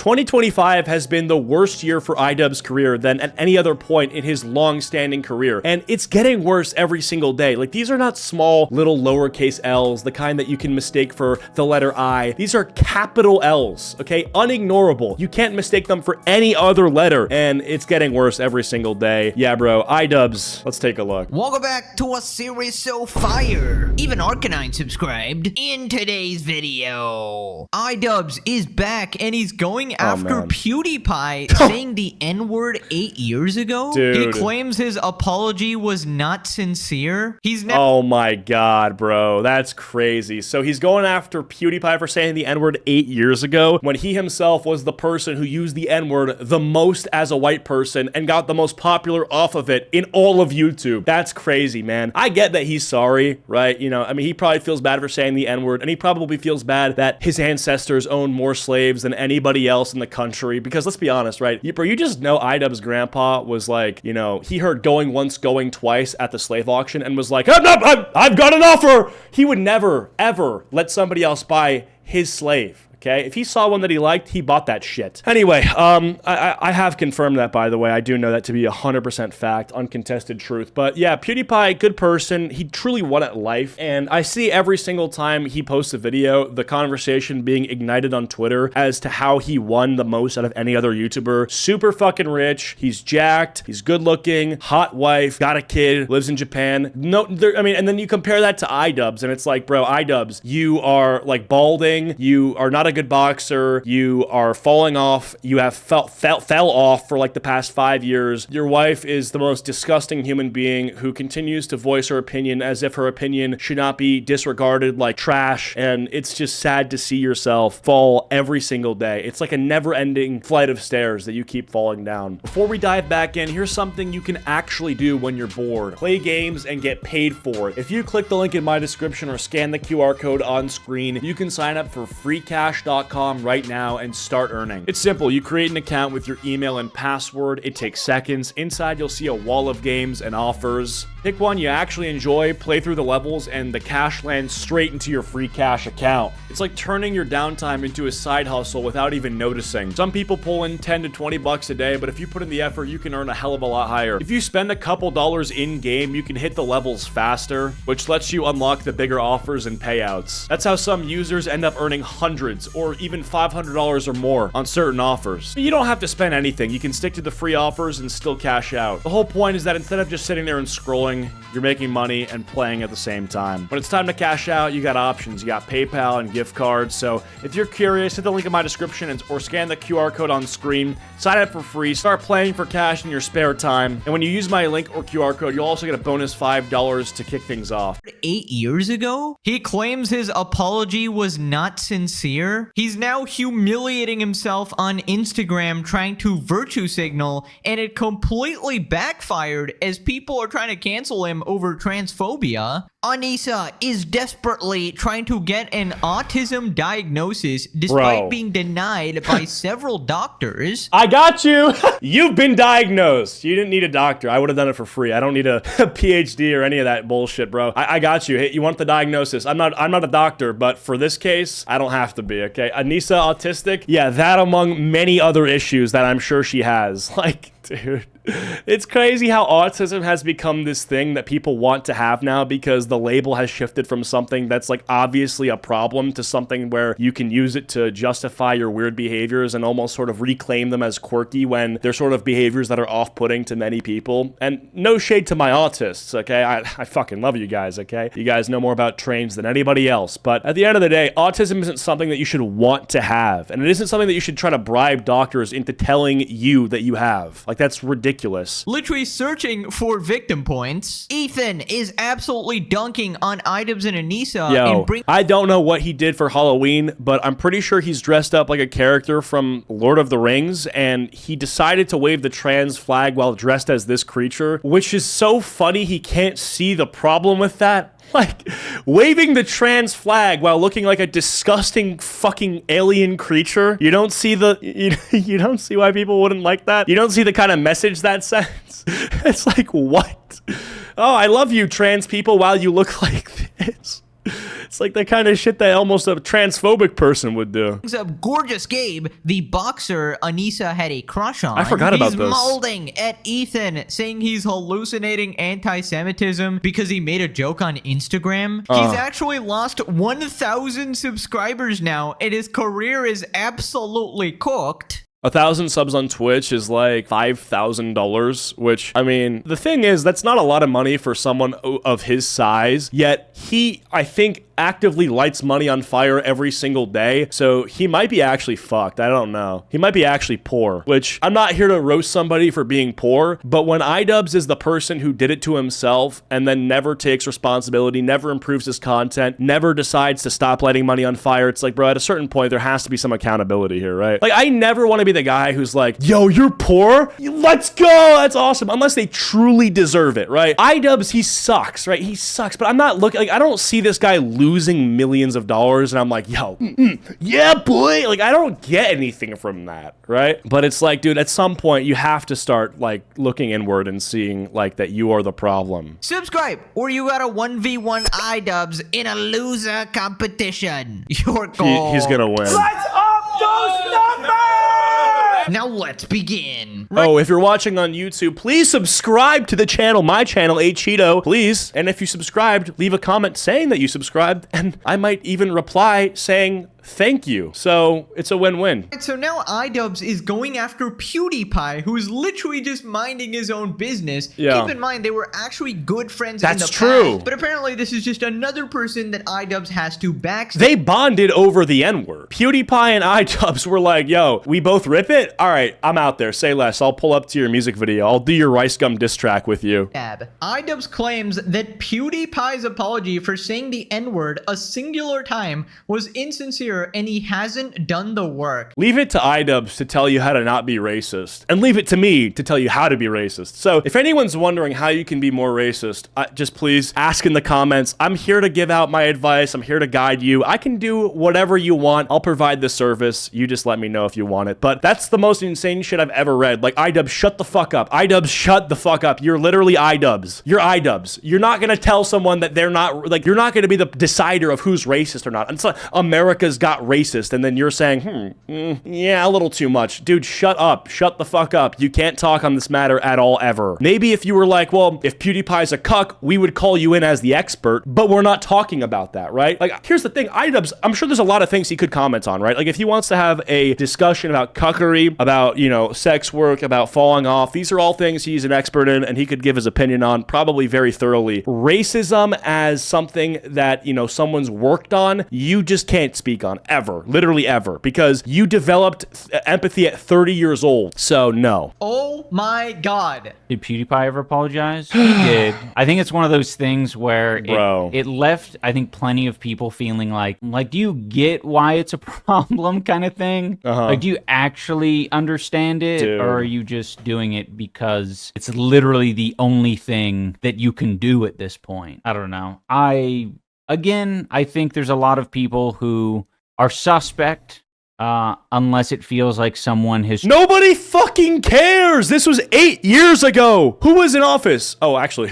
2025 has been the worst year for Idubbbz' career than at any other point in his long-standing career, and it's getting worse every single day. Like, these are not small little lowercase L's, the kind that you can mistake for the letter I. These are capital L's, okay? Unignorable. You can't mistake them for any other letter, and it's getting worse every single day. Yeah, bro, Idubbbz. Let's take a look. Welcome back to a series so fire. Even Arcanine subscribed. In today's video, Idubbbz is back, and he's going after PewDiePie, saying the N-word 8 years ago. Dude. He claims his apology was not sincere. Oh my god, bro. That's crazy. So he's going after PewDiePie for saying the N-word 8 years ago, when he himself was the person who used the N-word the most as a white person and got the most popular off of it in all of YouTube. That's crazy, man. I get that he's sorry, right? You know, I mean, he probably feels bad for saying the N-word, and he probably feels bad that his ancestors owned more slaves than anybody else in the country, because let's be honest, right? Bro, you just know Idubbbz' grandpa was like, you know, he heard going once, going twice at the slave auction and was like, I've got an offer. He would never, ever let somebody else buy his slave. Okay, if he saw one that he liked, he bought that shit. Anyway, I have confirmed that, by the way. I do know that to be 100% fact, uncontested truth. But yeah, PewDiePie, good person. He truly won at life. And I see every single time he posts a video, the conversation being ignited on Twitter as to how he won the most out of any other YouTuber. Super fucking rich. He's jacked. He's good looking. Hot wife. Got a kid. Lives in Japan. I mean, and then you compare that to Idubbbz, and it's like, bro, Idubbbz, you are like balding. You are not a good boxer, you are falling off, you have fell off for like the past 5 years. Your wife is the most disgusting human being who continues to voice her opinion as if her opinion should not be disregarded like trash, and it's just sad to see yourself fall every single day. It's like a never-ending flight of stairs that you keep falling down. Before we dive back in, here's something you can actually do when you're bored. Play games and get paid for it. If you click the link in my description or scan the QR code on screen, you can sign up for freecash.com right now and start earning. It's simple. You create an account with your email and password. It takes seconds. Inside, you'll see a wall of games and offers. Pick one you actually enjoy, play through the levels, and the cash lands straight into your free cash account. It's like turning your downtime into a side hustle without even noticing. Some people pull in 10 to 20 bucks a day, but if you put in the effort, you can earn a hell of a lot higher. If you spend a couple dollars in game, you can hit the levels faster, which lets you unlock the bigger offers and payouts. That's how some users end up earning hundreds or even $500 or more on certain offers. But you don't have to spend anything. You can stick to the free offers and still cash out. The whole point is that instead of just sitting there and scrolling, you're making money and playing at the same time. When it's time to cash out, you got options. You got PayPal and gift cards. So if you're curious, hit the link in my description or scan the QR code on screen. Sign up for free. Start playing for cash in your spare time. And when you use my link or QR code, you'll also get a bonus $5 to kick things off. 8 years ago, he claims his apology was not sincere. He's now humiliating himself on Instagram trying to virtue signal, and it completely backfired as people are trying to cancel him over transphobia. Anissa is desperately trying to get an autism diagnosis despite being denied by several doctors. I got you. You've been diagnosed. You didn't need a doctor. I would have done it for free. I don't need a PhD or any of that bullshit, bro. I got you. Hey, you want the diagnosis? I'm not a doctor, but for this case, I don't have to be, okay? Anissa autistic? Yeah, that among many other issues that I'm sure she has. Like, dude, it's crazy how autism has become this thing that people want to have now because the label has shifted from something that's like obviously a problem to something where you can use it to justify your weird behaviors and almost sort of reclaim them as quirky when they're sort of behaviors that are off-putting to many people. And no shade to my autists, okay? I fucking love you guys, okay? You guys know more about trains than anybody else. But at the end of the day, autism isn't something that you should want to have. And it isn't something that you should try to bribe doctors into telling you that you have. Like, that's ridiculous. Literally searching for victim points. Ethan is absolutely dunking on Idubbbz and Anissa. Yo, I don't know what he did for Halloween, but I'm pretty sure he's dressed up like a character from Lord of the Rings, and he decided to wave the trans flag while dressed as this creature, which is so funny he can't see the problem with that. Like, waving the trans flag while looking like a disgusting fucking alien creature. You don't see you don't see why people wouldn't like that. You don't see the kind of message that sends. It's like, what? Oh, I love you, trans people, while you look like this. It's like the kind of shit that almost a transphobic person would do. Brings up Gorgeous Gabe, the boxer Anissa had a crush on. I forgot about He's this. molding at Ethan, saying he's hallucinating anti-Semitism because he made a joke on Instagram. He's actually lost 1,000 subscribers now, and his career is absolutely cooked. 1,000 subs on Twitch is like $5,000, which, I mean, the thing is, that's not a lot of money for someone of his size, yet he, I think, actively lights money on fire every single day, so he might be actually fucked. I don't know. He might be actually poor, which I'm not here to roast somebody for being poor, but when Idubbbz is the person who did it to himself and then never takes responsibility, never improves his content, never decides to stop lighting money on fire, it's like, bro, at a certain point, there has to be some accountability here, right? Like, I never want to be the guy who's like, yo, you're poor? Let's go! That's awesome. Unless they truly deserve it, right? Idubbbz, he sucks, right? He sucks, but I'm not looking, like, I don't see this guy losing millions of dollars and I'm like, yo, yeah, boy. Like, I don't get anything from that, right? But it's like, dude, at some point you have to start like looking inward and seeing like that you are the problem. Subscribe, or you got a 1v1 Idubbbz in a loser competition. Your goal. He's gonna win. Let's up those numbers! Now let's begin. Oh, if you're watching on YouTube, please subscribe to the channel, my channel, Acheeto, please. And if you subscribed, leave a comment saying that you subscribed, and I might even reply saying thank you. So it's a win-win. So now Idubbbz is going after PewDiePie, who is literally just minding his own business. Yeah. Keep in mind, they were actually good friends That's in the true. past. But apparently this is just another person that Idubbbz has to backstab. They bonded over the N-word. PewDiePie and Idubbbz were like, yo, we both rip it? All right, I'm out there. Say less. I'll pull up to your music video. I'll do your Rice Gum diss track with you. Idubbbz claims that PewDiePie's apology for saying the N-word a singular time was insincere and he hasn't done the work. Leave it to Idubbbz to tell you how to not be racist, and leave it to me to tell you how to be racist. So if anyone's wondering how you can be more racist, just please ask in the comments. I'm here to give out my advice. I'm here to guide you. I can do whatever you want. I'll provide the service. You just let me know if you want it. But that's the most insane shit I've ever read. Like, Idubbbz, shut the fuck up. Idubbbz, shut the fuck up. You're literally Idubbbz. You're Idubbbz. You're not gonna tell someone that they're not, like, you're not gonna be the decider of who's racist or not. It's like America's got racist, and then you're saying, yeah, a little too much. Dude, shut up. Shut the fuck up. You can't talk on this matter at all, ever. Maybe if you were like, well, if PewDiePie's a cuck, we would call you in as the expert, but we're not talking about that, right? Like, here's the thing, Idubbbz, I'm sure there's a lot of things he could comment on, right? Like, if he wants to have a discussion about cuckery, about, you know, sex work, about falling off, these are all things he's an expert in, and he could give his opinion on probably very thoroughly. Racism as something that, you know, someone's worked on, you just can't speak on, ever. Literally ever, because you developed empathy at 30 years old. So no. Oh my god. Did PewDiePie ever apologize? He did. I think it's one of those things where it left, I think, plenty of people feeling like, do you get why it's a problem kind of thing? Like, do you actually understand it? Dude. Or are you just doing it because it's literally the only thing that you can do at this point? I don't know. I think there's a lot of people who are suspect unless it feels like someone has... Nobody fucking cares! This was 8 years ago! Who was in office? Oh, actually,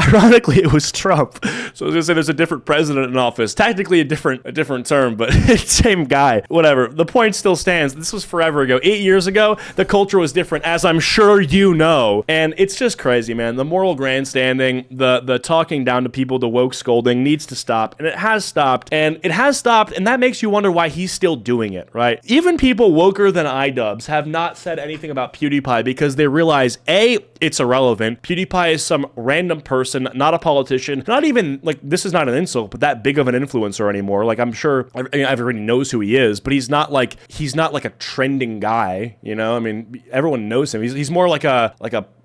ironically, it was Trump. So I was gonna say there's a different president in office. Technically a different term, but same guy. Whatever. The point still stands. This was forever ago. 8 years ago, the culture was different, as I'm sure you know. And it's just crazy, man. The moral grandstanding, the talking down to people, the woke scolding needs to stop. And it has stopped. And that makes you wonder why he's still doing it, right? Even people woker than Idubbbz have not said anything about PewDiePie because they realize, A, it's irrelevant. PewDiePie is some random person, not a politician, not even, like, this is not an insult, but that big of an influencer anymore. Like, I'm sure everybody knows who he is, but he's not like a trending guy, you know? I mean, everyone knows him. He's more like a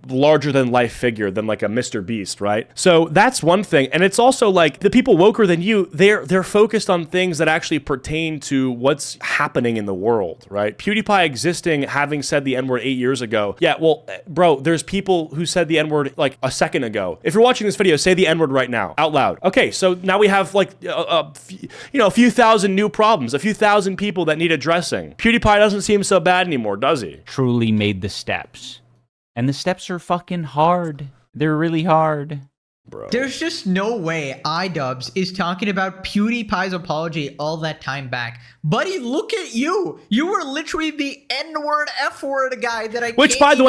larger than life figure than like a Mr. Beast, right? So that's one thing. And it's also like the people woker than you, they're focused on things that actually pertain to what's happening in the world, right? PewDiePie existing, having said the N-word 8 years ago. Yeah, well, bro, there's people who said the N-word like a second ago. If you're watching this video, say the N-word right now, out loud. Okay, so now we have like, a few thousand new problems, a few thousand people that need addressing. PewDiePie doesn't seem so bad anymore, does he? Truly made the steps. And the steps are fucking hard. They're really hard. Bro. There's just no way Idubbbz is talking about PewDiePie's apology all that time back. Buddy, look at you. You were literally the N-word, F-word guy that I Which, by the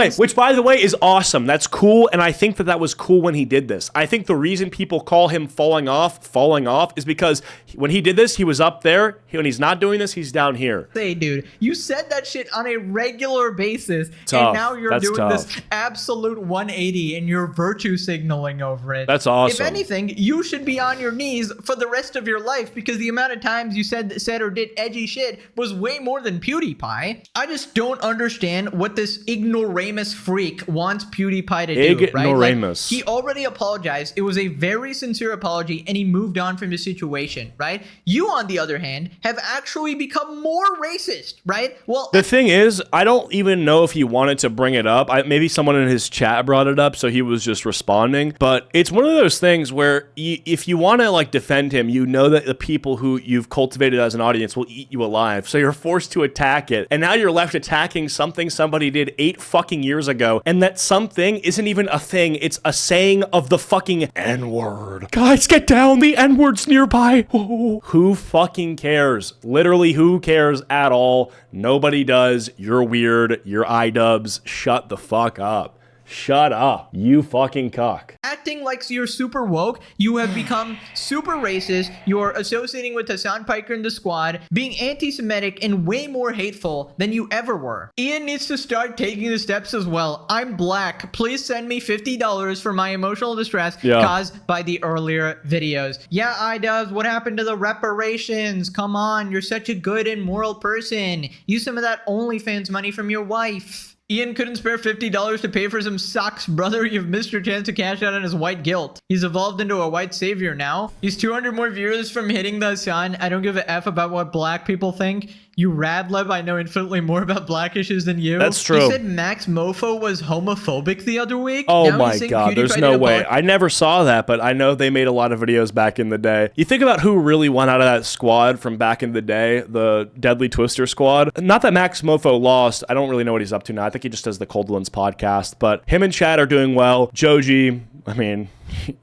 way, is awesome. That's cool, and I think that was cool when he did this. I think the reason people call him falling off is because when he did this, he was up there. When he's not doing this, he's down here. Say, dude, you said that shit on a regular basis, Tough. and now you're That's doing tough. this absolute 180, and you're virtue signaling over it. That's awesome. If anything, you should be on your knees for the rest of your life, because the amount of times you said or did edgy shit was way more than PewDiePie. I just don't understand what this ignoramus freak wants PewDiePie to do, right? Ignoramus. Like, he already apologized. It was a very sincere apology, and he moved on from the situation, right? You, on the other hand, have actually become more racist, right? Well, The thing is, I don't even know if he wanted to bring it up. Maybe someone in his chat brought it up, so he was just responding. But it's one of those things where if you want to like defend him, you know that the people who you've cultivated as an audience will eat you alive. So you're forced to attack it. And now you're left attacking something somebody did 8 fucking years ago. And that something isn't even a thing. It's a saying of the fucking N-word. Guys, get down. The N-word's nearby. Oh. Who fucking cares? Literally, who cares at all? Nobody does. You're weird. You're Idubbbz. Shut the fuck up. Shut up, you fucking cock. acting like you're super woke, you have become super racist, you're associating with Hassan Piker and the squad, being anti-Semitic and way more hateful than you ever were. Ian needs to start taking the steps as well. I'm black. Please send me $50 for my emotional distress caused by the earlier videos. Yeah, Idubbbz, what happened to the reparations? Come on, you're such a good and moral person. Use some of that OnlyFans money from your wife. Ian couldn't spare $50 to pay for some socks, brother. You've missed your chance to cash out on his white guilt. He's evolved into a white savior now. He's 200 more viewers from hitting the sun. I don't give a F about what black people think. You radlib, I know infinitely more about black issues than you. That's true. He said Max Mofo was homophobic the other week. Oh Now my god, there's no way. I never saw that, but I know they made a lot of videos back in the day. You think about who really went out of that squad from back in the day, the Deadly Twister squad. Not that Max Mofo lost. I don't really know what he's up to now. I think he just does the Cold Ones podcast, but him and Chad are doing well. Joji, I mean,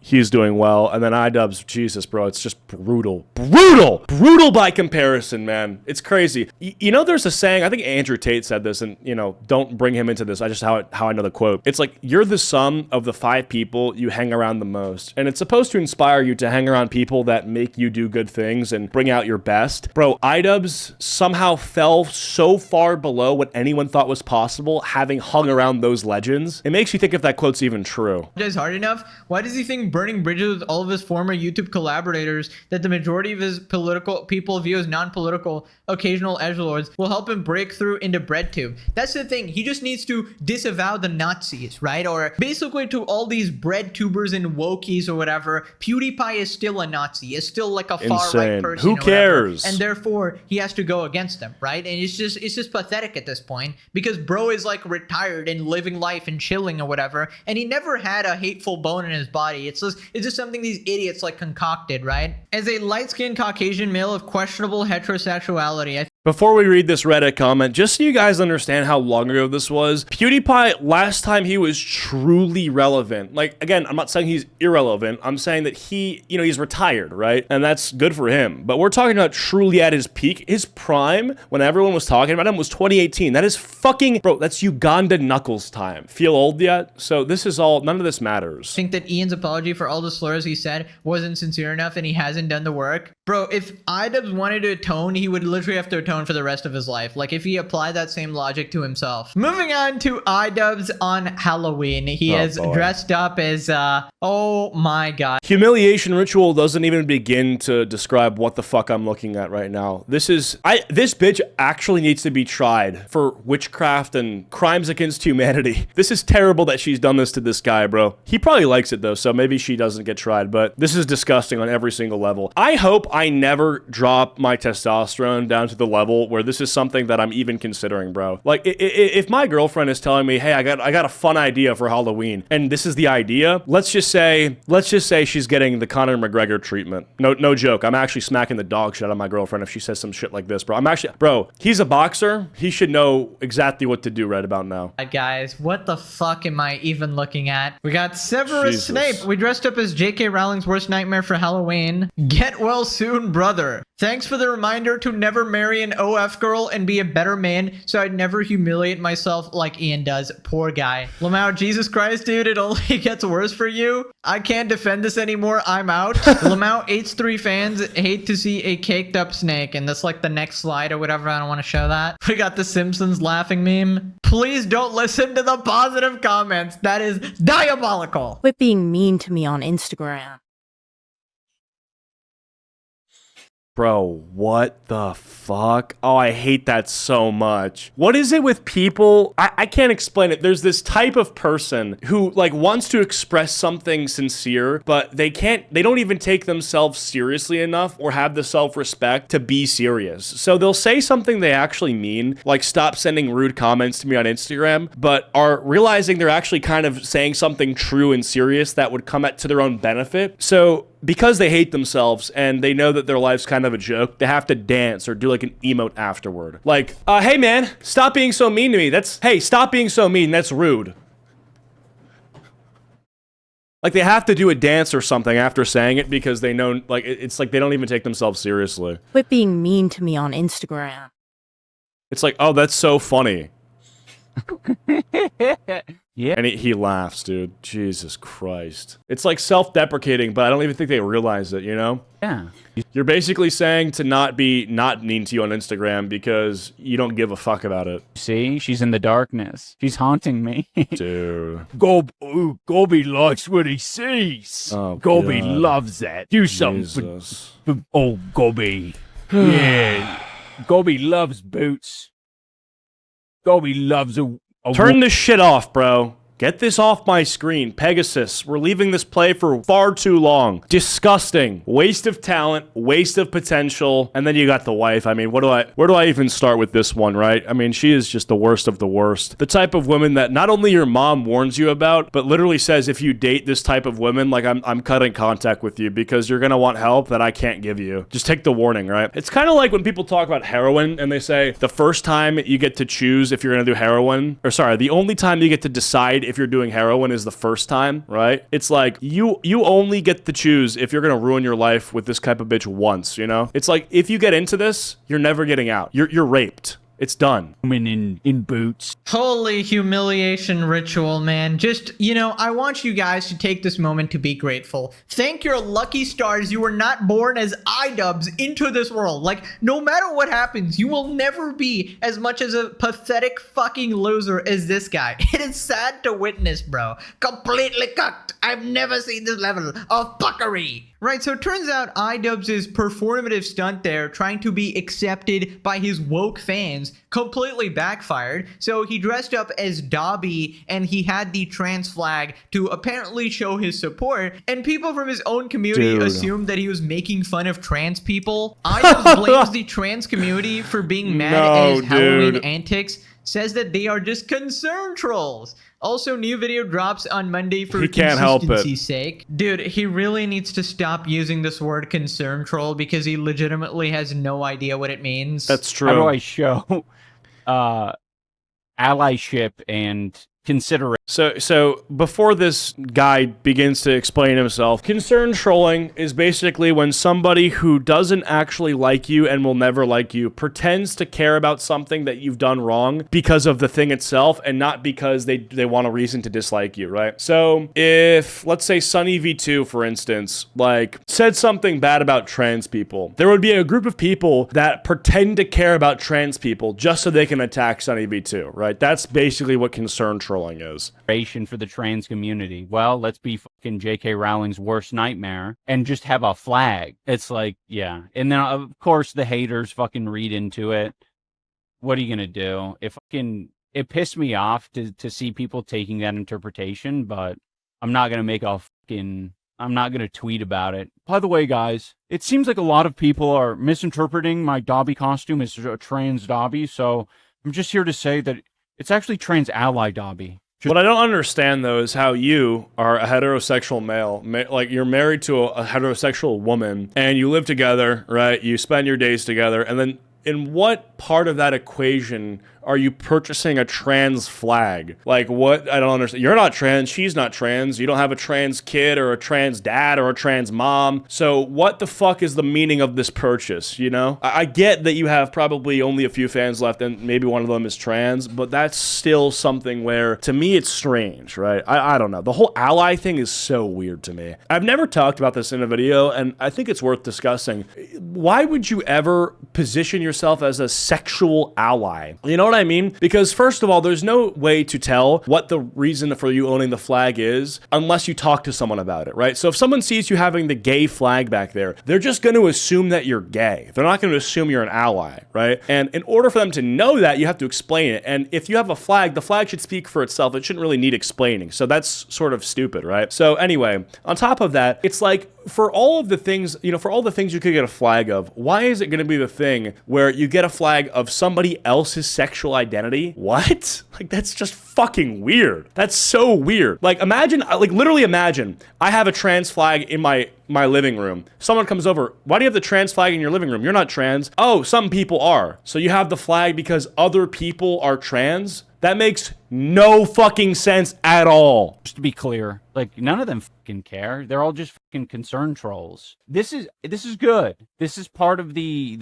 he's doing well. And then Idubbbz, Jesus, bro, it's just brutal. Brutal by comparison, man. It's crazy. You know, there's a saying, I think Andrew Tate said this, and, you know, don't bring him into this. I just how I know the quote. It's like, you're the sum of the 5 people you hang around the most. And it's supposed to inspire you to hang around people that make you do good things and bring out your best. Bro, Idubbbz somehow fell so far below what anyone thought was possible, having hung around those legends. It makes you think if that quote's even true. Is hard enough? Why does he think burning bridges with all of his former YouTube collaborators that the majority of his political people view as non-political occasional edgelords will help him break through into BreadTube? That's the thing. He just needs to disavow the Nazis, right? Or basically to all these BreadTubers and wokies or whatever, PewDiePie is still a Nazi. Is still like a far-right person. Who cares? And therefore, he has to go against them, right? And it's just pathetic at this point because bro is like retired and living life and chilling or whatever, and he never had a hateful bone in his body. It's just something these idiots like concocted, right? As a light-skinned Caucasian male of questionable heterosexuality, before we read this Reddit comment, just so you guys understand how long ago this was, PewDiePie, last time he was truly relevant. Like, again, I'm not saying he's irrelevant. I'm saying that he, you know, he's retired, right? And that's good for him. But we're talking about truly at his peak. His prime, when everyone was talking about him, was 2018. That is fucking, bro, that's Uganda Knuckles time. Feel old yet? So this is all, none of this matters. I think that Ian's apology for all the slurs he said wasn't sincere enough and he hasn't done the work. Bro, if Idubbbz wanted to atone, he would literally have to atone for the rest of his life. Like if he applied that same logic to himself. Moving on to Idubbbz on Halloween. He is dressed up as, oh my god. Humiliation ritual doesn't even begin to describe what the fuck I'm looking at right now. This bitch actually needs to be tried for witchcraft and crimes against humanity. This is terrible that she's done this to this guy, bro. He probably likes it though, so maybe she doesn't get tried, but this is disgusting on every single level. I hope I never drop my testosterone down to the level level where this is something that I'm even considering, bro. Like, if my girlfriend is telling me, hey, I got a fun idea for Halloween, and this is the idea, let's just say she's getting the Conor McGregor treatment. No joke. I'm actually smacking the dog shit out of my girlfriend if she says some shit like this, bro. Bro, he's a boxer. He should know exactly what to do right about now. Guys, what the fuck am I even looking at? We got Severus Jesus. Snape. We dressed up as J.K. Rowling's worst nightmare for Halloween. Get well soon, brother. Thanks for the reminder to never marry an OF girl and be a better man so I'd never humiliate myself like Ian does. Poor guy. Lamau, Jesus Christ, dude, it only gets worse for you. I can't defend this anymore. I'm out. Lamau, H3 fans hate to see a caked up snake. And that's like the next slide or whatever. I don't want to show that. We got the Simpsons laughing meme. Please don't listen to the positive comments. That is diabolical. Quit being mean to me on Instagram. Bro, what the fuck? Oh, I hate that so much. What is it with people? I can't explain it. There's this type of person who like wants to express something sincere, but they don't even take themselves seriously enough or have the self-respect to be serious. So they'll say something they actually mean, like stop sending rude comments to me on Instagram, but are realizing they're actually kind of saying something true and serious that would come to their own benefit. So because they hate themselves and they know that their life's kind of a joke, they have to dance or do like an emote afterward. Like, hey man, stop being so mean to me. Hey, stop being so mean. That's rude. Like they have to do a dance or something after saying it because they know, like, it's like they don't even take themselves seriously. Quit being mean to me on Instagram. It's like, oh, that's so funny. Yeah. And he laughs, dude. Jesus Christ. It's like self-deprecating, but I don't even think they realize it, you know? Yeah. You're basically saying to not be not mean to you on Instagram because you don't give a fuck about it. See? She's in the darkness. She's haunting me. Dude. Gobi likes what he sees. Oh, Gobi God. loves that. Do something Jesus. for Gobi. Yeah. Gobi loves boots. Gobi loves a Turn this shit off, bro. Get this off my screen. Pegasus, we're leaving this play for far too long. Disgusting. Waste of talent, waste of potential. And then you got the wife. I mean, where do I even start with this one, right? I mean, she is just the worst of the worst. The type of woman that not only your mom warns you about, but literally says if you date this type of woman, like I'm cutting contact with you because you're gonna want help that I can't give you. Just take the warning, right? It's kind of like when people talk about heroin and they say the first time you get to choose if you're gonna do heroin, or sorry, the only time you get to decide if you're doing heroin is the first time, right? It's like you only get to choose if you're gonna ruin your life with this type of bitch once, you know? It's like if you get into this, you're never getting out. You're raped. It's done. woman in boots. Holy humiliation ritual, man. Just, you know, I want you guys to take this moment to be grateful. Thank your lucky stars you were not born as Idubbbz into this world. Like, no matter what happens, you will never be as much as a pathetic fucking loser as this guy. It is sad to witness, bro. Completely cucked. I've never seen this level of fuckery. Right, so it turns out Idubbbz' performative stunt there, trying to be accepted by his woke fans, completely backfired. So he dressed up as Dobby and he had the trans flag to apparently show his support. And people from his own community assumed that he was making fun of trans people. Idubbbz blames the trans community for being mad at his Halloween antics, says that they are just concern trolls. Also, new video drops on Monday for consistency's sake. Dude, he really needs to stop using this word concern troll because he legitimately has no idea what it means. That's true. How do I show allyship and consideration? So before this guy begins to explain himself, concern trolling is basically when somebody who doesn't actually like you and will never like you pretends to care about something that you've done wrong because of the thing itself and not because they want a reason to dislike you, right? So if, let's say Sunny V2, for instance, like said something bad about trans people, there would be a group of people that pretend to care about trans people just so they can attack Sunny V2, right? That's basically what concern trolling is. For the trans community. Well, let's be fucking J.K. Rowling's worst nightmare and just have a flag. It's like, yeah. And then, of course, the haters fucking read into it. What are you gonna do? It pissed me off to see people taking that interpretation, but I'm not gonna make a fucking I'm not going to tweet about it. By the way, guys, it seems like a lot of people are misinterpreting my Dobby costume as a trans Dobby, so I'm just here to say that it's actually trans ally Dobby. What I don't understand, though, is how you are a heterosexual male, like you're married to a heterosexual woman, and you live together, right? You spend your days together, and then in what part of that equation are you purchasing a trans flag? Like, what? I don't understand. You're not trans. She's not trans. You don't have a trans kid or a trans dad or a trans mom. So what the fuck is the meaning of this purchase, you know? I get that you have probably only a few fans left and maybe one of them is trans, but that's still something where, to me, it's strange, right? I don't know. The whole ally thing is so weird to me. I've never talked about this in a video, and I think it's worth discussing. Why would you ever position yourself as a sexual ally? You know what I mean? Because first of all, there's no way to tell what the reason for you owning the flag is unless you talk to someone about it, right? So if someone sees you having the gay flag back there, they're just going to assume that you're gay. They're not going to assume you're an ally, right? And in order for them to know that, you have to explain it. And if you have a flag, the flag should speak for itself. It shouldn't really need explaining. So that's sort of stupid, right? So anyway, on top of that, it's like, for all of the things, you know, for all the things you could get a flag of, why is it going to be the thing where you get a flag of somebody else's sexual identity? What? Like, that's just fucking weird. That's so weird. Like, imagine, like, literally imagine, I have a trans flag in my living room. Someone comes over, why do you have the trans flag in your living room? You're not trans. Oh, some people are. So you have the flag because other people are trans? That makes no fucking sense at all. Just to be clear, like, none of them fucking care. They're all just fucking concern trolls. This is good. This is part of the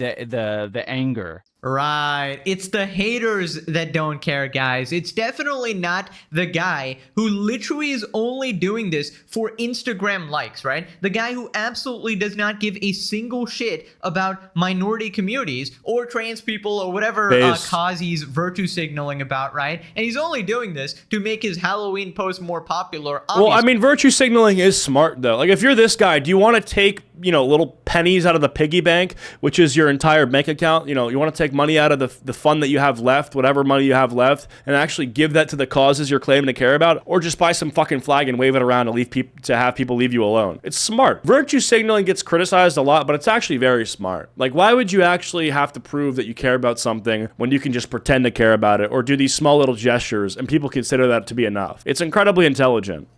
anger. Right. It's the haters that don't care, guys. It's definitely not the guy who literally is only doing this for Instagram likes, right? The guy who absolutely does not give a single shit about minority communities or trans people or whatever cause he's virtue signaling about, right? And he's only doing this to make his Halloween post more popular. Well, I mean, virtue signaling is smart, though. Like, if you're this guy, do you want to take, you know, little pennies out of the piggy bank, which is your entire bank account? You know, you want to take money out of the fund that you have left, whatever money you have left, and actually give that to the causes you're claiming to care about, or just buy some fucking flag and wave it around to have people leave you alone. It's smart. Virtue signaling gets criticized a lot, but it's actually very smart. Like, why would you actually have to prove that you care about something when you can just pretend to care about it or do these small little gestures and people consider that to be enough? It's incredibly intelligent.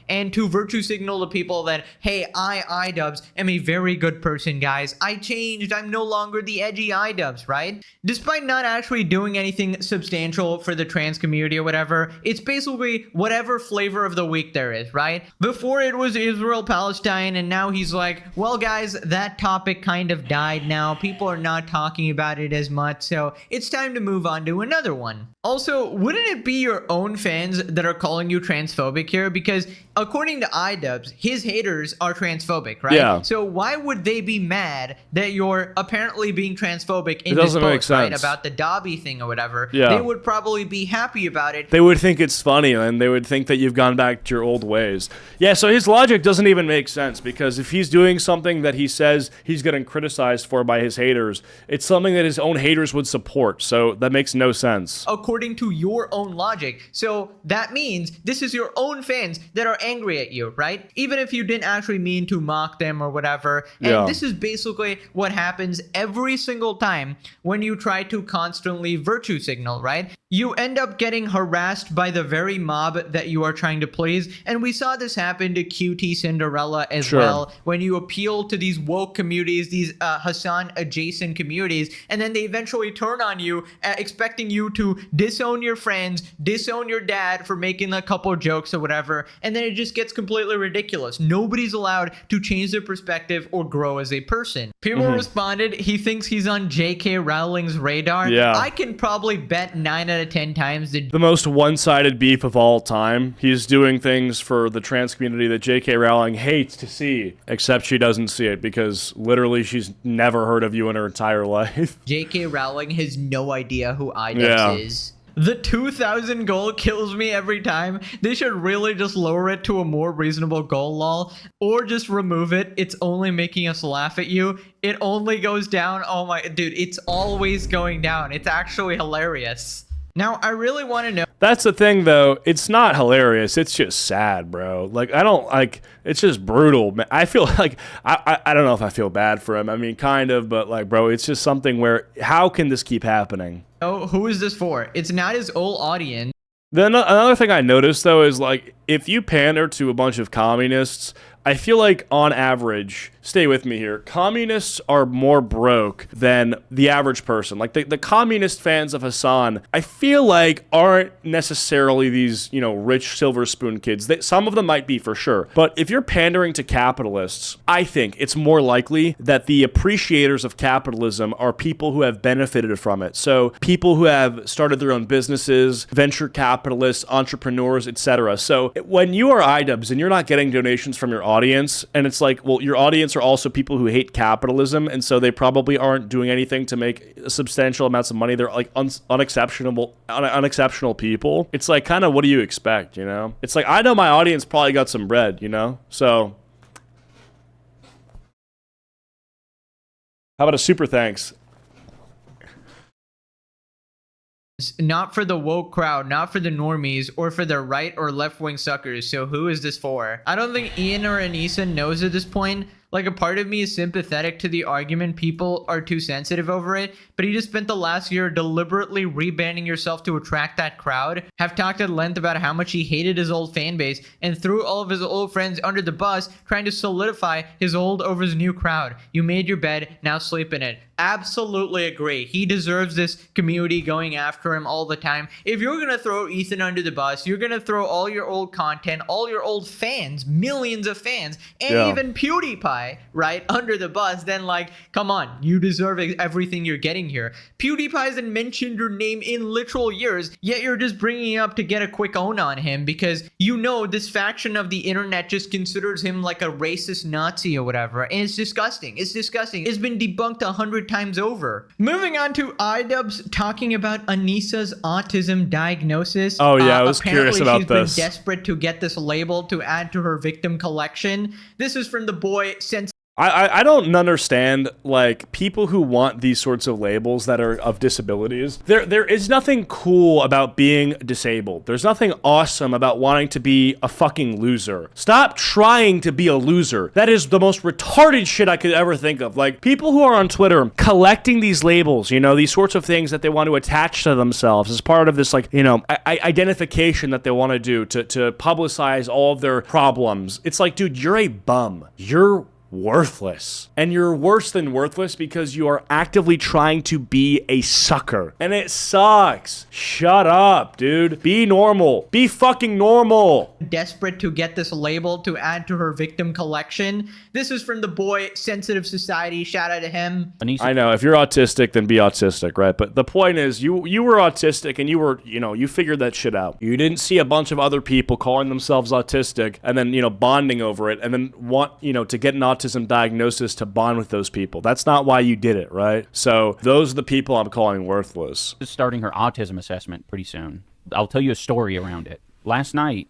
And to virtue signal to people that, hey, Idubbbz am a very good person, guys. I changed. I'm no longer the edgy Idubbbz, right? Despite not actually doing anything substantial for the trans community or whatever, it's basically whatever flavor of the week there is, right? Before it was Israel-Palestine, and now he's like, well, guys, that topic kind of died now. People are not talking about it as much, so it's time to move on to another one. Also, wouldn't it be your own fans that are calling you transphobic here? Because according to Idubbbz, his haters are transphobic, right? Yeah. So why would they be mad that you're apparently being transphobic in It doesn't this make post, right? sense. About the Dobby thing or whatever. Yeah. They would probably be happy about it. They would think it's funny, and they would think that you've gone back to your old ways. Yeah, so his logic doesn't even make sense, because if he's doing something that he says he's getting criticized for by his haters, it's something that his own haters would support, so that makes no sense. According to your own logic. So that means this is your own fans that are angry at you, right? Even if you didn't actually mean to mock them or whatever. And Yeah. this is basically what happens every single time when you try to constantly virtue signal, right? You end up getting harassed by the very mob that you are trying to please. And we saw this happen to QT Cinderella as Sure. well, when you appeal to these woke communities, these Hassan adjacent communities, and then they eventually turn on you, expecting you to disown your friends, disown your dad for making a couple jokes or whatever, and then it just gets completely ridiculous. Nobody's allowed to change their perspective or grow as a person. People responded, he thinks he's on J.K. Rowling's radar. Yeah. I can probably bet 9 out of 10 times that The most one-sided beef of all time. He's doing things for the trans community that J.K. Rowling hates to see, except she doesn't see it because literally she's never heard of you in her entire life. J.K. Rowling has no idea who Idubbbz Yeah. is. The 2,000 goal kills me every time. They should really just lower it to a more reasonable goal, lol. Or just remove it. It's only making us laugh at you. It only goes down. Oh my, dude, it's always going down. It's actually hilarious. Now, I really want to know. That's the thing, though. It's not hilarious. It's just sad, bro. Like, I don't, like, it's just brutal. Man. I feel like, I don't know if I feel bad for him. I mean, kind of, but, like, bro, it's just something where, how can this keep happening? Oh, who is this for? It's not his old audience. Then another thing I noticed, though, is, like, if you pander to a bunch of communists, I feel like, on average, stay with me here, communists are more broke than the average person. Like, the communist fans of Hassan, I feel like, aren't necessarily these, you know, rich silver spoon kids. Some of them might be, for sure. But if you're pandering to capitalists, I think it's more likely that the appreciators of capitalism are people who have benefited from it. So, people who have started their own businesses, venture capitalists, entrepreneurs, etc. So, when you are Idubbbz and you're not getting donations from your audience, and it's like, well, your audience are also people who hate capitalism, and so they probably aren't doing anything to make substantial amounts of money. They're like unexceptional people. It's like, kind of, what do you expect, you know? It's like, I know my audience probably got some bread, you know? So, how about a super thanks? Not for the woke crowd, not for the normies, or for the right or left-wing suckers. So who is this for? I don't think Ian or Anissa knows at this point. Like, a part of me is sympathetic to the argument people are too sensitive over it, but he just spent the last year deliberately rebranding yourself to attract that crowd, have talked at length about how much he hated his old fan base, and threw all of his old friends under the bus, trying to solidify his old over his new crowd. You made your bed, now sleep in it. Absolutely agree. He deserves this community going after him all the time. If you're gonna throw Ethan under the bus, you're gonna throw all your old content, all your old fans, millions of fans, and even PewDiePie, right, under the bus, then, like, come on, you deserve everything you're getting here. PewDiePie hasn't mentioned your name in literal years, yet you're just bringing it up to get a quick own on him because you know this faction of the internet just considers him like a racist Nazi or whatever, and it's disgusting. It's disgusting. It's been debunked 100 times over. Moving on to Idubbbz talking about Anissa's autism diagnosis. Oh yeah, I was curious about this. Apparently she's been desperate to get this label to add to her victim collection. This is from the boy I don't understand, like, people who want these sorts of labels that are of disabilities. There is nothing cool about being disabled. There's nothing awesome about wanting to be a fucking loser. Stop trying to be a loser. That is the most retarded shit I could ever think of. Like, people who are on Twitter collecting these labels, you know, these sorts of things that they want to attach to themselves as part of this, like, you know, identification that they want to do to publicize all of their problems. It's like, dude, you're a bum. You're worthless. And you're worse than worthless because you are actively trying to be a sucker. And it sucks. Shut up, dude. Be normal. Be fucking normal. Desperate to get this label to add to her victim collection. This is from the boy Sensitive Society. Shout out to him. I know, if you're autistic, then be autistic, right? But the point is, you were autistic and you were, you know, you figured that shit out. You didn't see a bunch of other people calling themselves autistic and then, you know, bonding over it and then want, you know, to get an autism diagnosis to bond with those people. That's not why you did it, right? So those are the people I'm calling worthless. Starting her autism assessment pretty soon. I'll tell you a story around it. Last night,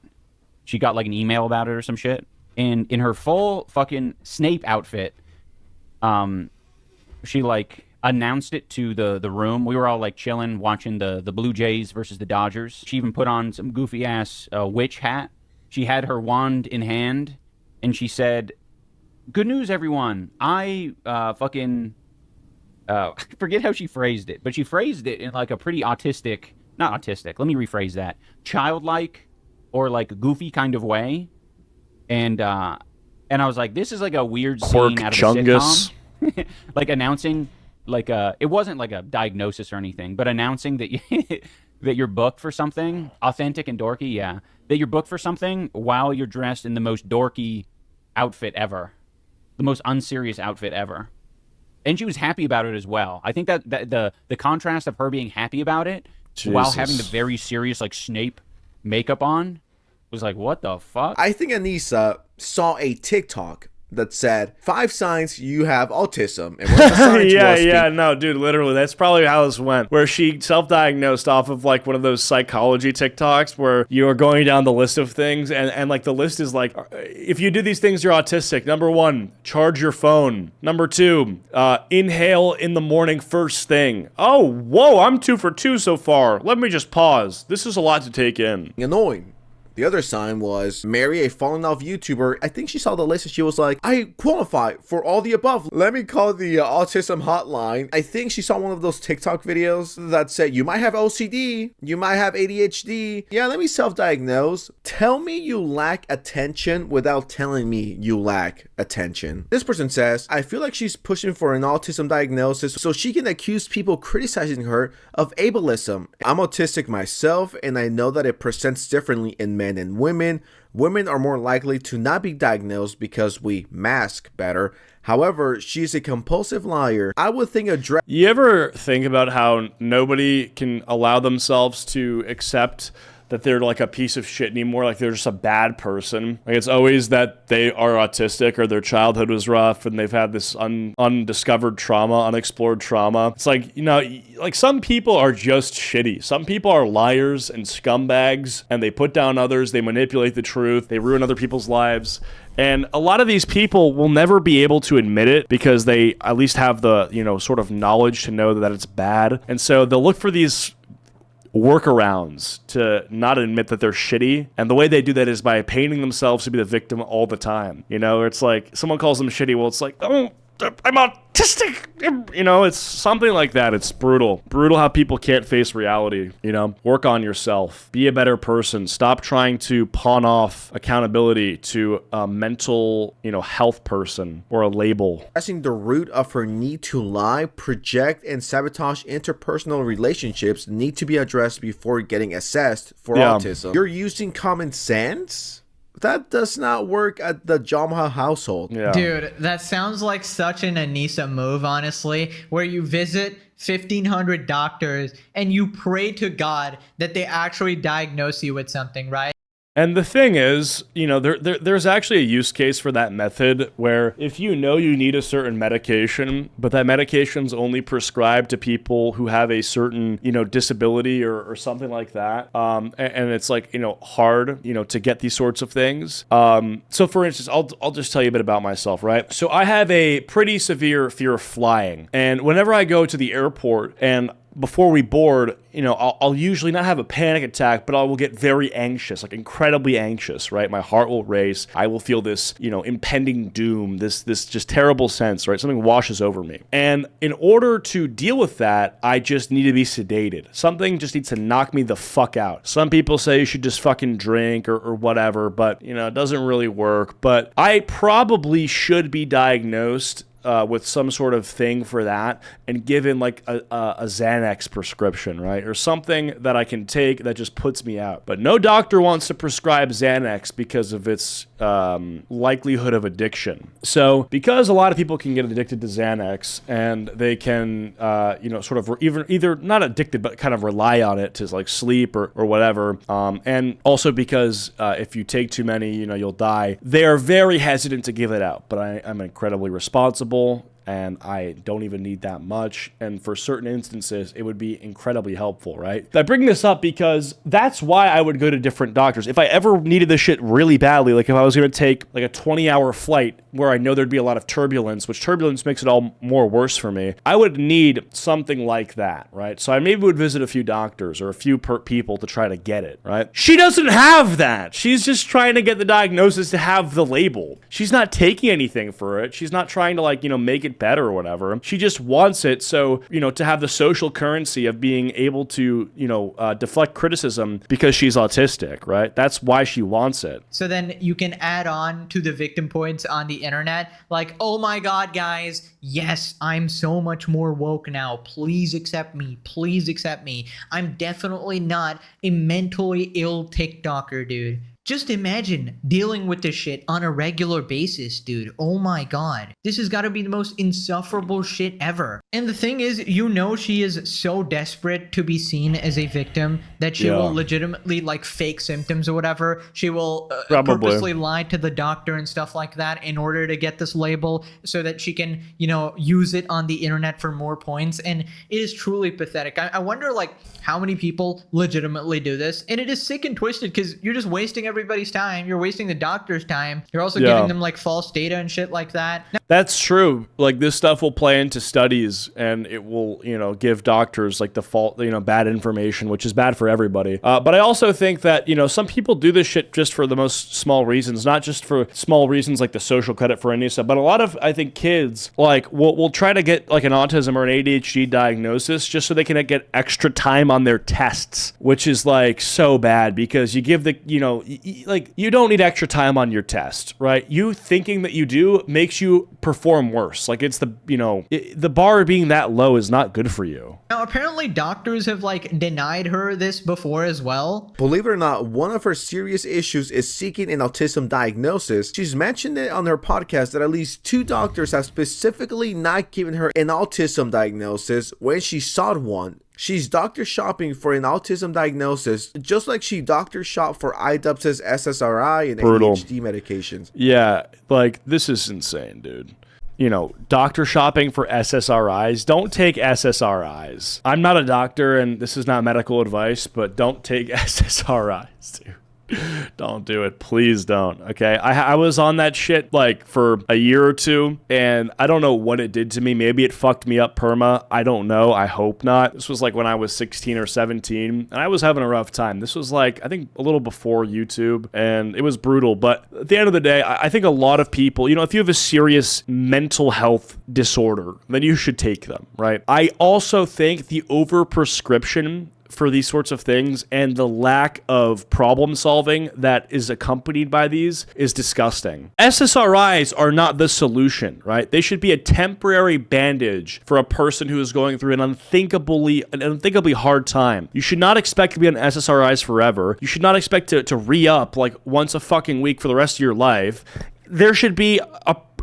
she got like an email about it or some shit. And in her full fucking Snape outfit, she like announced it to the room. We were all like chilling, watching the Blue Jays versus the Dodgers. She even put on some goofy ass witch hat. She had her wand in hand, and she said, "Good news, everyone. I fucking forget how she phrased it, but she phrased it in like a pretty autistic, not autistic. Let me rephrase that. Childlike or like goofy kind of way." And I was like, this is like a weird scene out of a sitcom. Like announcing, like it wasn't like a diagnosis or anything, but announcing that that you're booked for something authentic and dorky, yeah. That you're booked for something while you're dressed in the most dorky outfit ever. The most unserious outfit ever. And she was happy about it as well. I think that the contrast of her being happy about it while having the very serious like Snape makeup on was like, what the fuck? I think Anissa saw a TikTok that said 5 signs you have autism. And one of the signs was No, dude, literally, that's probably how this went. Where she self-diagnosed off of like one of those psychology TikToks where you are going down the list of things, and like the list is like, if you do these things, you're autistic. Number 1, charge your phone. Number 2, inhale in the morning first thing. Oh, whoa, I'm 2 for 2 so far. Let me just pause. This is a lot to take in. annoying. The other sign was marry a fallen off YouTuber. I think she saw the list and she was like, I qualify for all the above. Let me call the autism hotline. I think she saw one of those TikTok videos that said, you might have OCD, you might have ADHD. Yeah, let me self-diagnose. Tell me you lack attention without telling me you lack attention. This person says, I feel like she's pushing for an autism diagnosis so she can accuse people criticizing her of ableism. I'm autistic myself and I know that it presents differently in men and women. Women are more likely to not be diagnosed because we mask better. However, she's a compulsive liar. I would think You ever think about how nobody can allow themselves to accept that they're like a piece of shit anymore, like they're just a bad person? Like it's always that they are autistic or their childhood was rough and they've had this undiscovered trauma, unexplored trauma. It's like, you know, like some people are just shitty. Some people are liars and scumbags and they put down others, they manipulate the truth, they ruin other people's lives. And a lot of these people will never be able to admit it because they at least have the, you know, sort of knowledge to know that it's bad. And so they'll look for these workarounds to not admit that they're shitty, and the way they do that is by painting themselves to be the victim all the time. You know, it's like someone calls them shitty, well, it's like, oh, I'm autistic, you know, it's something like that. It's brutal how people can't face reality. You know, work on yourself, be a better person, stop trying to pawn off accountability to a mental, you know, health person or a label. addressing the root of her need to lie, project, and sabotage interpersonal relationships need to be addressed before getting assessed for autism. You're using common sense? That does not work at the Jamha household. Yeah. Dude, that sounds like such an Anissa move, honestly, where you visit 1,500 doctors and you pray to God that they actually diagnose you with something, right? And the thing is, you know, there's actually a use case for that method where if you know you need a certain medication, but that medication's only prescribed to people who have a certain, you know, disability or something like that, and it's like, you know, hard, you know, to get these sorts of things. So for instance, I'll just tell you a bit about myself, right? So I have a pretty severe fear of flying, and whenever I go to the airport and before we board, you know, I'll usually not have a panic attack, but I will get very anxious, like incredibly anxious, right? My heart will race. I will feel this, you know, impending doom, this just terrible sense, right? Something washes over me. And in order to deal with that, I just need to be sedated. Something just needs to knock me the fuck out. Some people say you should just fucking drink or whatever, but, you know, it doesn't really work. But I probably should be diagnosed with some sort of thing for that and given like a Xanax prescription, right? Or something that I can take that just puts me out. But no doctor wants to prescribe Xanax because of its likelihood of addiction. So because a lot of people can get addicted to Xanax and they can, you know, sort of either not addicted, but kind of rely on it to like sleep or whatever. And also because if you take too many, you know, you'll die. They are very hesitant to give it out, but I'm incredibly responsible. And I don't even need that much. And for certain instances, it would be incredibly helpful, right? I bring this up because that's why I would go to different doctors. If I ever needed this shit really badly, like if I was going to take like a 20-hour flight where I know there'd be a lot of turbulence, which turbulence makes it all more worse for me, I would need something like that, right? So I maybe would visit a few doctors or a few people to try to get it, right? She doesn't have that. She's just trying to get the diagnosis to have the label. She's not taking anything for it. She's not trying to like, you know, make it better or whatever. She just wants it so, you know, to have the social currency of being able to, you know, deflect criticism because she's autistic, right? That's why she wants it. So then you can add on to the victim points on the internet, like, oh my God, guys, yes, I'm so much more woke now. Please accept me. Please accept me. I'm definitely not a mentally ill TikToker, dude. Just imagine dealing with this shit on a regular basis, dude. Oh my god. This has got to be the most insufferable shit ever. And the thing is, you know, she is so desperate to be seen as a victim that she will legitimately like fake symptoms or whatever. She will purposely lie to the doctor and stuff like that in order to get this label so that she can, you know, use it on the internet for more points. And it is truly pathetic. I wonder like how many people legitimately do this. And it is sick and twisted because you're just wasting everybody's time. You're wasting the doctor's time. You're also giving them like false data and shit like that. That's true. Like this stuff will play into studies and it will, you know, give doctors like the fault, you know, bad information, which is bad for everybody. But I also think that, you know, some people do this shit just for the most small reasons, not just for small reasons like the social credit for Anissa, but a lot of, I think, kids like will try to get like an autism or an ADHD diagnosis just so they can get extra time on their tests, which is like so bad because you give the, you know, like you don't need extra time on your test, right? You thinking that you do makes you perform worse. Like it's the, you know, the bar being that low is not good for you. Now, apparently doctors have like denied her this before as well. Believe it or not, one of her serious issues is seeking an autism diagnosis. She's mentioned it on her podcast that at least 2 doctors have specifically not given her an autism diagnosis when she sought one. She's doctor shopping for an autism diagnosis, just like she doctor shopped for Idubbbz SSRI and ADHD medications. Yeah, like this is insane, dude. You know, doctor shopping for SSRIs. Don't take SSRIs. I'm not a doctor and this is not medical advice, but don't take SSRIs, dude. Don't do it. Please don't. Okay. I was on that shit like for a year or two and I don't know what it did to me. Maybe it fucked me up perma. I don't know. I hope not. This was like when I was 16 or 17 and I was having a rough time. This was like, I think a little before YouTube and it was brutal. But at the end of the day, I think a lot of people, you know, if you have a serious mental health disorder, then you should take them, right? I also think the overprescription for these sorts of things and the lack of problem solving that is accompanied by these is disgusting. SSRIs are not the solution, right? They should be a temporary bandage for a person who is going through an unthinkably hard time. You should not expect to be on SSRIs forever. You should not expect to re-up like once a fucking week for the rest of your life. There should be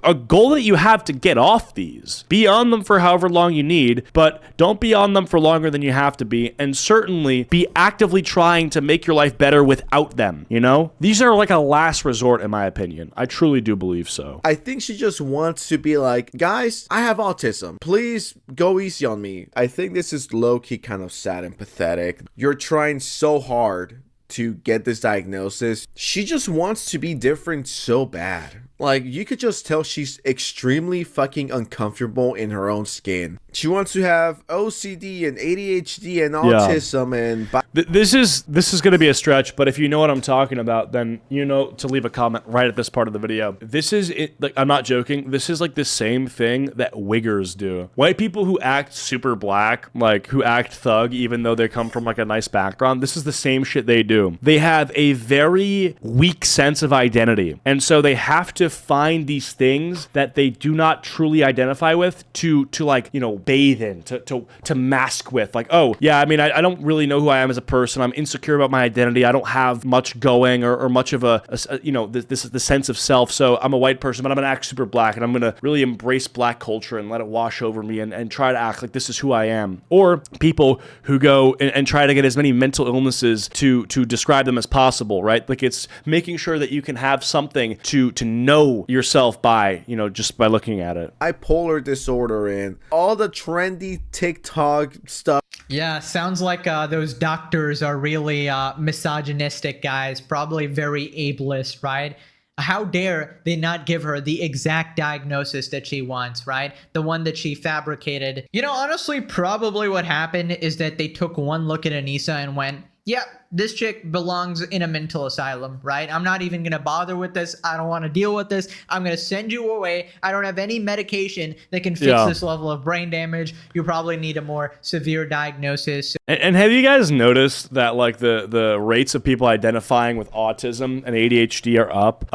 a goal that you have to get off these. Be on them for however long you need, but don't be on them for longer than you have to be, and certainly be actively trying to make your life better without them, you know? These are like a last resort, in my opinion. I truly do believe so. I think she just wants to be like, guys, I have autism. Please go easy on me. I think this is low-key kind of sad and pathetic. You're trying so hard to get this diagnosis. She just wants to be different so bad. Like, you could just tell she's extremely fucking uncomfortable in her own skin. She wants to have OCD and ADHD and autism and... This is going to be a stretch, but if you know what I'm talking about, then you know to leave a comment right at this part of the video. This is, like, I'm not joking. This is like the same thing that wiggers do. White people who act super black, like who act thug, even though they come from like a nice background, this is the same shit they do. They have a very weak sense of identity. And so they have to find these things that they do not truly identify with to like, you know, bathe in, to mask with. Like, oh, yeah, I mean, I don't really know who I am as a person. I'm insecure about my identity. I don't have much going or much of a you know, this is the sense of self. So I'm a white person, but I'm going to act super black and I'm going to really embrace black culture and let it wash over me and try to act like this is who I am. Or people who go and try to get as many mental illnesses to describe them as possible, right? Like it's making sure that you can have something to know yourself by, you know, just by looking at it. Bipolar disorder and all the trendy TikTok stuff. Yeah, sounds like those doctors are really misogynistic guys, probably very ableist, right? How dare they not give her the exact diagnosis that she wants, right? The one that she fabricated. You know, honestly, probably what happened is that they took one look at Anissa and went, yeah, this chick belongs in a mental asylum, right? I'm not even going to bother with this. I don't want to deal with this. I'm going to send you away. I don't have any medication that can fix this level of brain damage. You probably need a more severe diagnosis. And have you guys noticed that like the rates of people identifying with autism and ADHD are up?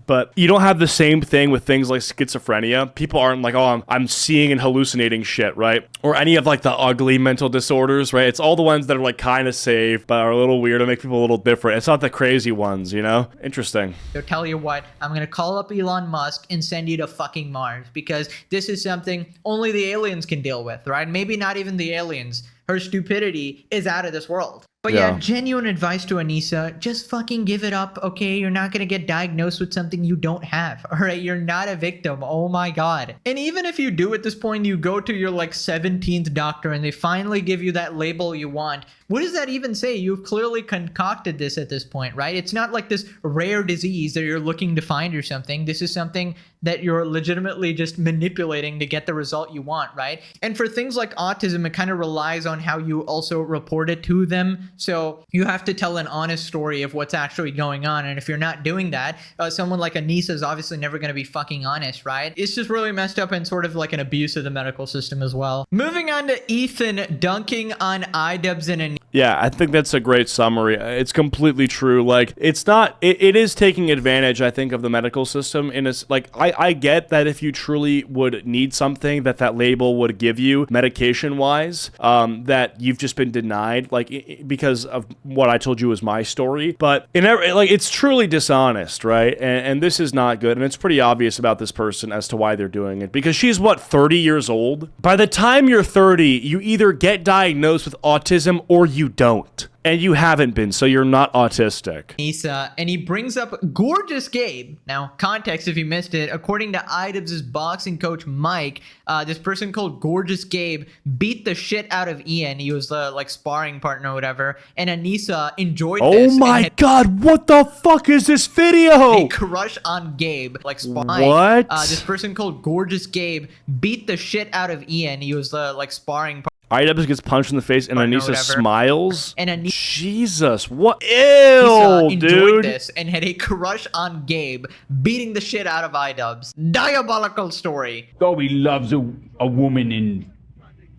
But you don't have the same thing with things like schizophrenia. People aren't like, oh, I'm seeing and hallucinating shit, right? Or any of like the ugly mental disorders, right? It's all the ones that are like kind of safe, but are a little people weird and make people a little different. It's not the crazy ones, you know? Interesting. So tell you what, I'm gonna call up Elon Musk and send you to fucking Mars, because this is something only the aliens can deal with, right? Maybe not even the aliens. Her stupidity is out of this world. But yeah, genuine advice to Anissa, just fucking give it up, okay? You're not gonna get diagnosed with something you don't have, all right? You're not a victim, oh my god. And even if you do at this point, you go to your like 17th doctor and they finally give you that label you want, what does that even say? You've clearly concocted this at this point, right? It's not like this rare disease that you're looking to find or something. This is something that you're legitimately just manipulating to get the result you want, right? And for things like autism, it kind of relies on how you also report it to them. So you have to tell an honest story of what's actually going on. And if you're not doing that, someone like Anissa is obviously never going to be fucking honest, right? It's just really messed up and sort of like an abuse of the medical system as well. Moving on to Ethan dunking on Idubbbz and Anissa. Yeah, I think that's a great summary. It's completely true. Like, it's not, it is taking advantage, I think, of the medical system. In a, like, I get that if you truly would need something that label would give you medication-wise, that you've just been denied, like, because of what I told you was my story. But, like, it's truly dishonest, right? And this is not good. And it's pretty obvious about this person as to why they're doing it. Because she's, what, 30 years old? By the time you're 30, you either get diagnosed with autism or you don't. And you haven't been, so you're not autistic. Anissa, and he brings up Gorgeous Gabe. Now, context if you missed it, according to Idubbbz's boxing coach Mike, this person called Gorgeous Gabe beat the shit out of Ian. He was the like sparring partner or whatever. And Anissa enjoyed this. Oh my god, what the fuck is this video? A crush on Gabe, like sparring. What? This person called Gorgeous Gabe beat the shit out of Ian. He was the like sparring partner. Idubbbz gets punched in the face and Anissa smiles. And Anissa, Jesus, what? Ew, enjoyed dude. this and had a crush on Gabe, beating the shit out of Idubbbz. Diabolical story. Dobby loves a woman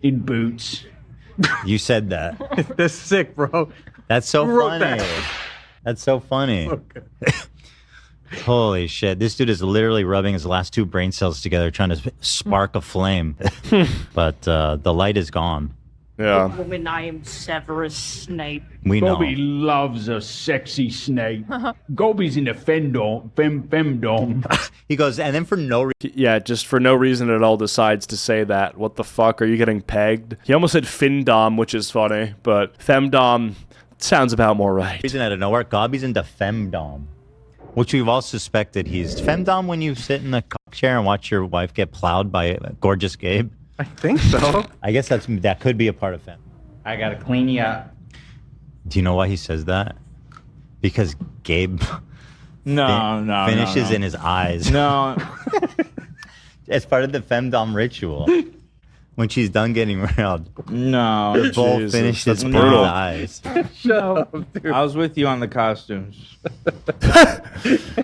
in boots. You said that. That's sick, bro. That's so Wrote funny. That's so funny. Okay. Holy shit. This dude is literally rubbing his last two brain cells together trying to spark a flame. But the light is gone. Yeah. Woman, I am Severus Snape. We know. Dobby loves a sexy snake. Gobi's in the femdom. He goes, and then for no reason. Yeah, just for no reason at all decides to say that. What the fuck? Are you getting pegged? He almost said findom, which is funny, but femdom sounds about more right. Reason out of nowhere, Gobi's into femdom. Which we've all suspected he's femdom when you sit in the cock chair and watch your wife get plowed by Gorgeous Gabe. I think so. I guess that could be a part of fem. I gotta clean you up. Do you know why he says that? Because Gabe finishes in his eyes. No. As part of the femdom ritual. When she's done getting railed. No. The bowl finishes in his eyes. Shut up, dude. I was with you on the costumes.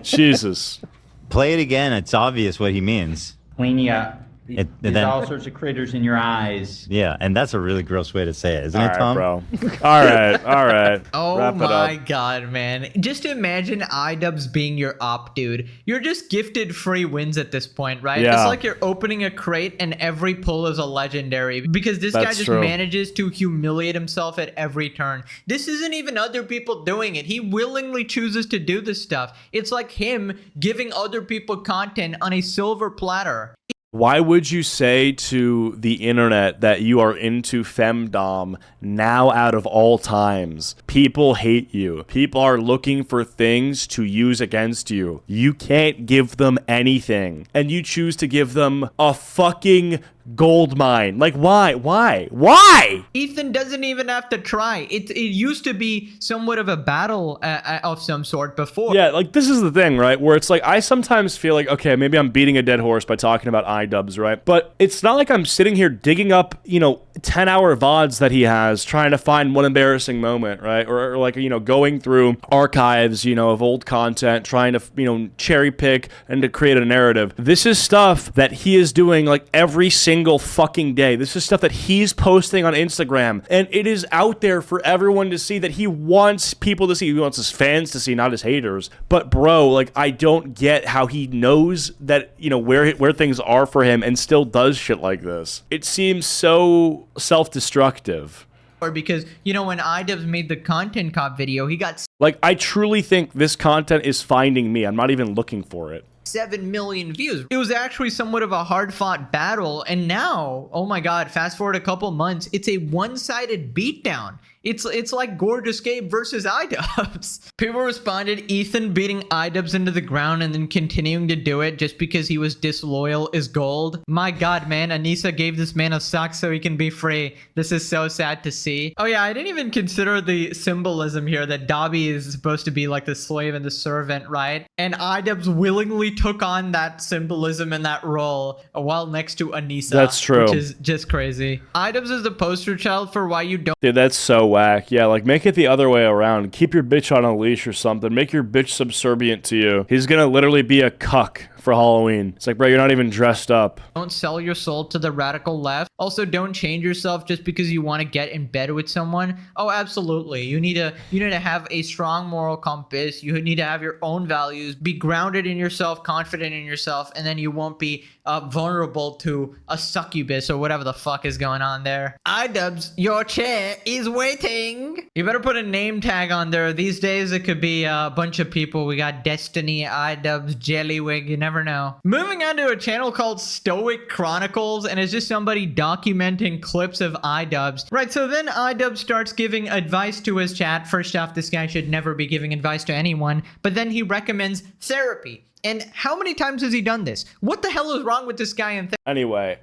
Jesus. Play it again. It's obvious what he means. Clean you up. There's There's all sorts of critters in your eyes. Yeah, and that's a really gross way to say it, isn't it, Tom? Bro. All right. Oh Wrap it my up. god, man. Just imagine Idubbbz being your op, dude. You're just gifted free wins at this point, right? Yeah. It's like you're opening a crate and every pull is a legendary because this guy That's just true. manages to humiliate himself at every turn. This isn't even other people doing it. He willingly chooses to do this stuff. It's like him giving other people content on a silver platter. Why would you say to the internet that you are into femdom now out of all times? People hate you. People are looking for things to use against you. You can't give them anything. And you choose to give them a fucking gold mine. Like, why? Ethan doesn't even have to try. It used to be somewhat of a battle of some sort before. Yeah, like, this is the thing, right? Where it's like, I sometimes feel like, okay, maybe I'm beating a dead horse by talking about Idubbbz, right? But it's not like I'm sitting here digging up, 10-hour VODs that he has, trying to find one embarrassing moment, right? Or like, going through archives, of old content, trying to, cherry pick and to create a narrative. This is stuff that he is doing, like, every single fucking day. This is stuff that he's posting on Instagram, and it is out there for everyone to see, that he wants people to see. He wants his fans to see, not his haters. But bro, like, I don't get how he knows that, where things are for him and still does shit like this. It seems so self-destructive. because, you know, when Idubbbz made the content cop video, he got Like, I truly think this content is finding me. I'm not even looking for it. 7 million views. It was actually somewhat of a hard-fought battle, and now, oh my god, fast forward a couple months, it's a one-sided beatdown. It's like Gorgeous Gabe versus Idubbbz. People responded, Ethan beating Idubbbz into the ground and then continuing to do it just because he was disloyal is gold. My god, man, Anissa gave this man a sock so he can be free. This is so sad to see. Oh yeah, I didn't even consider the symbolism here that Dobby is supposed to be like the slave and the servant, right? And Idubbbz willingly took on that symbolism and that role while next to Anissa. That's true. Which is just crazy. Idubbbz is the poster child for why you don't. Dude, that's so whack. Yeah, like, make it the other way around. Keep your bitch on a leash or something. Make your bitch subservient to you. He's gonna literally be a cuck for Halloween. It's like, bro, you're not even dressed up. Don't sell your soul to the radical left. Also, don't change yourself just because you want to get in bed with someone. Oh, absolutely. You need to have a strong moral compass. You need to have your own values. Be grounded in yourself, confident in yourself, and then you won't be vulnerable to a succubus or whatever the fuck is going on there. Idubbbz, your chair is waiting. You better put a name tag on there. These days, it could be a bunch of people. We got Destiny, Idubbbz, Jellywig. You never know. Moving on to a channel called Stoic Chronicles, and it's just somebody documenting clips of Idubbbz. Right, so then Idubbbz starts giving advice to his chat. First off, this guy should never be giving advice to anyone, but then he recommends therapy. And how many times has he done this? What the hell is wrong with this guy in therapy? Anyway,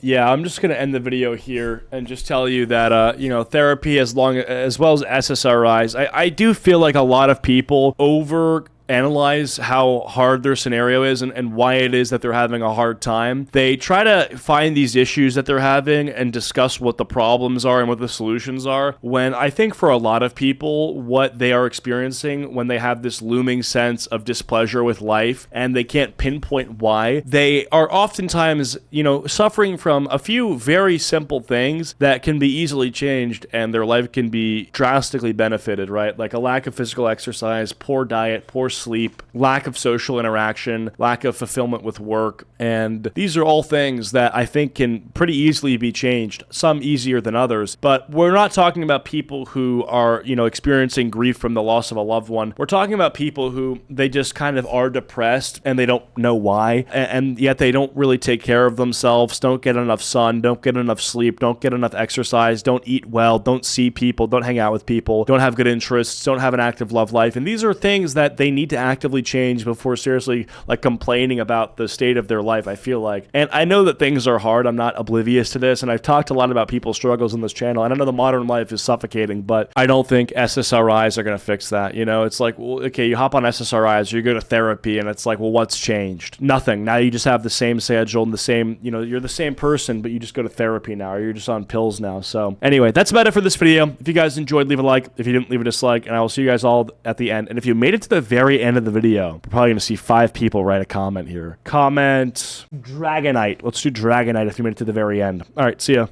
yeah, I'm just gonna end the video here and just tell you that, you know, therapy as well as SSRIs, I do feel like a lot of people analyze how hard their scenario is and why it is that they're having a hard time. They try to find these issues that they're having and discuss what the problems are and what the solutions are, when I think for a lot of people, what they are experiencing when they have this looming sense of displeasure with life and they can't pinpoint why, they are oftentimes, you know, suffering from a few very simple things that can be easily changed and their life can be drastically benefited, right? Like a lack of physical exercise, poor diet, poor sleep, lack of social interaction, lack of fulfillment with work. And these are all things that I think can pretty easily be changed, some easier than others. But we're not talking about people who are, you know, experiencing grief from the loss of a loved one. We're talking about people who they just kind of are depressed and they don't know why. And yet they don't really take care of themselves, don't get enough sun, don't get enough sleep, don't get enough exercise, don't eat well, don't see people, don't hang out with people, don't have good interests, don't have an active love life. And these are things that they need to actively change before seriously like complaining about the state of their life, I feel like. And I know that things are hard. I'm not oblivious to this. And I've talked a lot about people's struggles in this channel. And I know the modern life is suffocating, but I don't think SSRIs are going to fix that. You know, it's like, well, okay, you hop on SSRIs, you go to therapy, and it's like, well, what's changed? Nothing. Now you just have the same schedule and the same, you know, you're the same person, but you just go to therapy now, or you're just on pills now. So anyway, that's about it for this video. If you guys enjoyed, leave a like. If you didn't, leave a dislike, and I will see you guys all at the end. And if you made it to the very end of the video, we're probably going to see 5 people write a comment here. Comment Dragonite. Let's do Dragonite if you made it to the very end. All right, see ya.